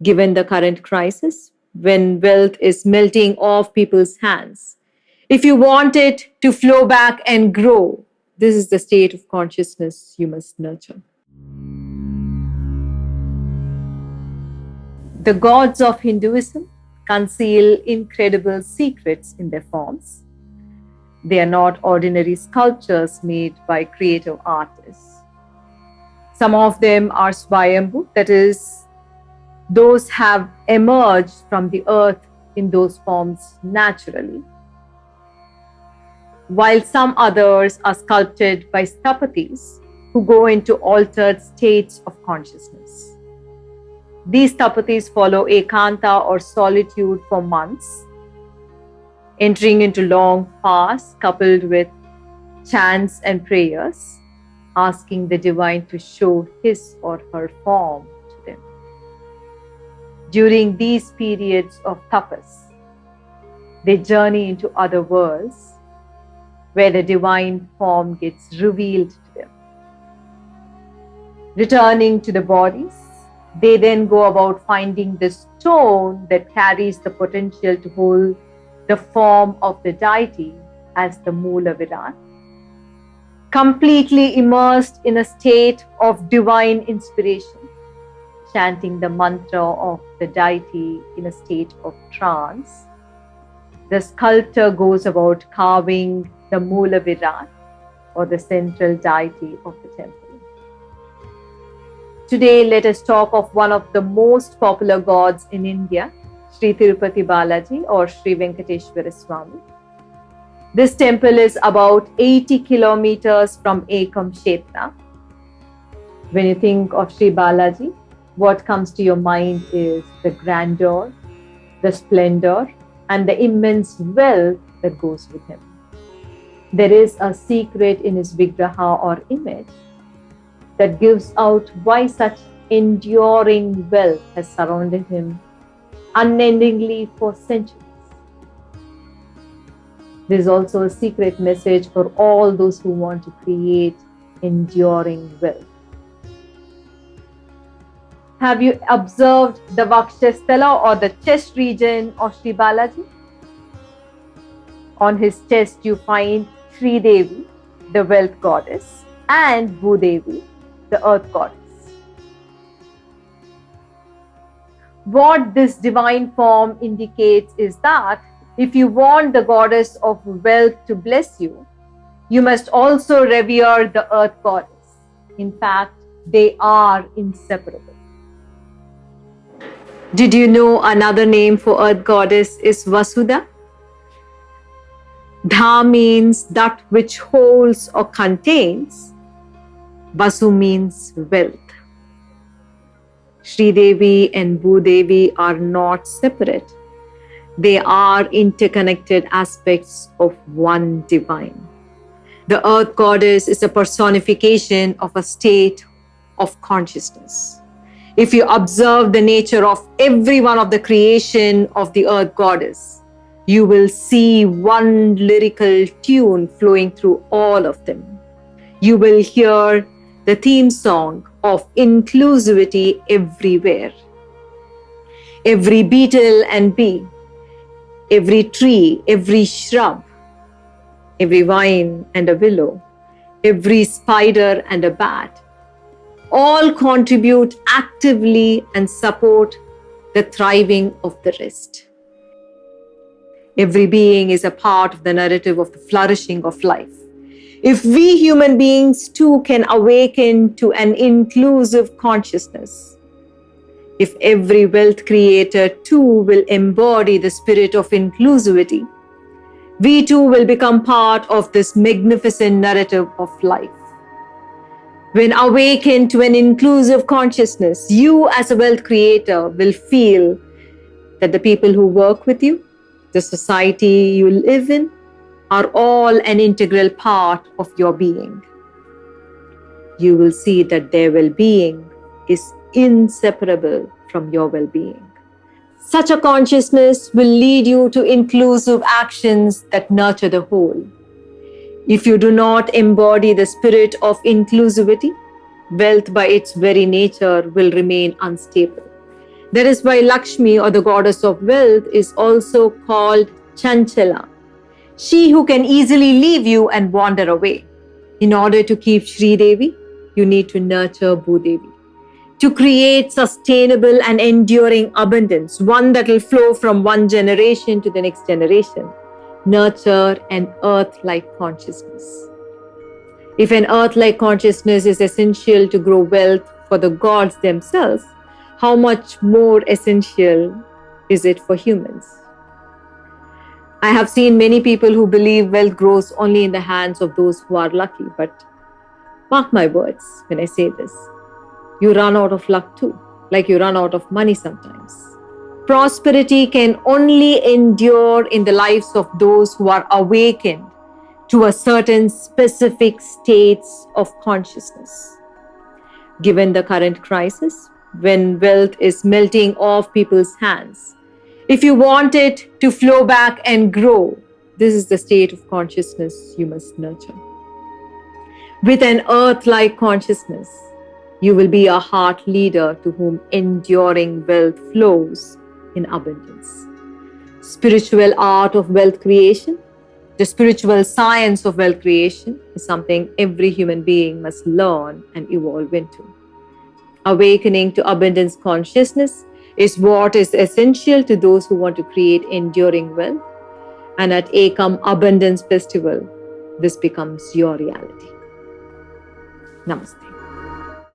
given the current crisis, when wealth is melting off people's hands. If you want it to flow back and grow, this is the state of consciousness you must nurture. The gods of Hinduism conceal incredible secrets in their forms. They are not ordinary sculptures made by creative artists. Some of them are Swayambhu, that is, those have emerged from the earth in those forms naturally, while some others are sculpted by Sthapatis who go into altered states of consciousness. These Sthapatis follow ekanta or solitude for months, entering into long fasts coupled with chants and prayers, asking the divine to show his or her form to them. During these periods of tapas, they journey into other worlds where the divine form gets revealed to them. Returning to the bodies, they then go about finding the stone that carries the potential to hold the form of the deity as the Moola Virat, completely immersed in a state of divine inspiration, chanting the mantra of the deity in a state of trance. The sculptor goes about carving the Moola Virat, or the central deity of the temple. Today, let us talk of one of the most popular gods in India, Sri Tirupati Balaji or Sri Venkateshwara Swami. This temple is about 80 kilometers from Ekam Kshetra. When you think of Sri Balaji, what comes to your mind is the grandeur, the splendor, and the immense wealth that goes with him. There is a secret in his Vigraha or image that gives out why such enduring wealth has surrounded him unendingly for centuries. There is also a secret message for all those who want to create enduring wealth. Have you observed the Vakshasthala or the chest region of Sri Balaji? On his chest you find Sri Devi, the wealth goddess, and Bhudevi, the earth goddess. What this divine form indicates is that if you want the goddess of wealth to bless you, you must also revere the earth goddess. In fact, they are inseparable. Did you know another name for earth goddess is Vasudha? Dha means that which holds or contains. Vasu means wealth. Sri Devi and Bhudevi are not separate. They are interconnected aspects of one divine. The earth goddess is a personification of a state of consciousness. If you observe the nature of every one of the creation of the earth goddess, you will see one lyrical tune flowing through all of them. You will hear the theme song of inclusivity everywhere. Every beetle and bee, every tree, every shrub, every vine and a willow, every spider and a bat, all contribute actively and support the thriving of the rest. Every being is a part of the narrative of the flourishing of life. If we human beings too can awaken to an inclusive consciousness, if every wealth creator too will embody the spirit of inclusivity, we too will become part of this magnificent narrative of life. When awakened to an inclusive consciousness, you as a wealth creator will feel that the people who work with you, the society you live in, are all an integral part of your being. You will see that their well-being is inseparable from your well-being. Such a consciousness will lead you to inclusive actions that nurture the whole. If you do not embody the spirit of inclusivity, wealth by its very nature will remain unstable. That is why Lakshmi, or the goddess of wealth, is also called Chanchala, she who can easily leave you and wander away. In order to keep Sri Devi, you need to nurture Bhudevi, to create sustainable and enduring abundance, one that will flow from one generation to the next generation. Nurture an earth-like consciousness. If an earth-like consciousness is essential to grow wealth for the gods themselves, how much more essential is it for humans? I have seen many people who believe wealth grows only in the hands of those who are lucky, but mark my words when I say this, you run out of luck too, like you run out of money sometimes. Prosperity can only endure in the lives of those who are awakened to a certain specific states of consciousness. Given the current crisis, when wealth is melting off people's hands, if you want it to flow back and grow, this is the state of consciousness you must nurture. With an earth-like consciousness, you will be a heart leader to whom enduring wealth flows in abundance. Spiritual art of wealth creation, the spiritual science of wealth creation, is something every human being must learn and evolve into. Awakening to abundance consciousness is what is essential to those who want to create enduring wealth. And at Ekam Abundance Festival, this becomes your reality. Namaste.